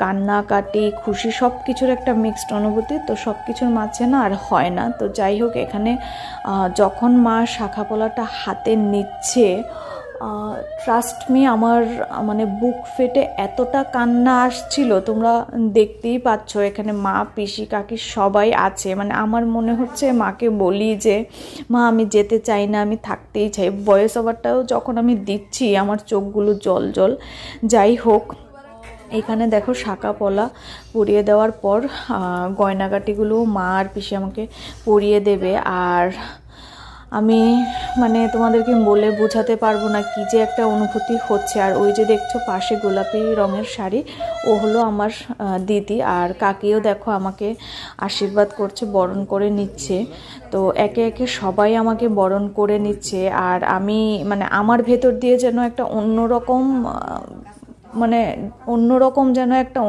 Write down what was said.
কান্নাকাটি খুশি সব কিছুর একটা মিক্সড অনুভূতি। তো সব কিছুর মাঝে না আর হয় না। তো যাই হোক, এখানে যখন মা শাঁখাপলাটা হাতে নিচ্ছে, ট্রাস্ট মি, আমার মানে বুক ফেটে এতটা কান্না আসছিল, তোমরা দেখতেই পাচ্ছ। এখানে মা, পিসি, কাকি সবাই আছে। মানে আমার মনে হচ্ছে মাকে বলি যে মা আমি যেতে চাই না, আমি থাকতেই চাই। ভয়েস ওভারটাও যখন আমি দিচ্ছি আমার চোখগুলো জল জল। যাই হোক, এখানে দেখো শাঁখাপলা পরিয়ে দেওয়ার পর গয়নাগাটিগুলো মা আর পিসি আমাকে পরিয়ে দেবে। আর আমি মানে তোমাদেরকে বলে বোঝাতে পারবো না কি যে একটা অনুভূতি হচ্ছে। আর ওই যে দেখছো পাশে গোলাপি রঙের শাড়ি, ও হলো আমার দিদি। আর কাকিও দেখো আমাকে আশীর্বাদ করছে, বরণ করে নিচ্ছে। তো একে একে সবাই আমাকে বরণ করে নিচ্ছে। আর আমি মানে আমার ভেতর দিয়ে যেন একটা অন্যরকম, মানে অন্যরকম যেন একটা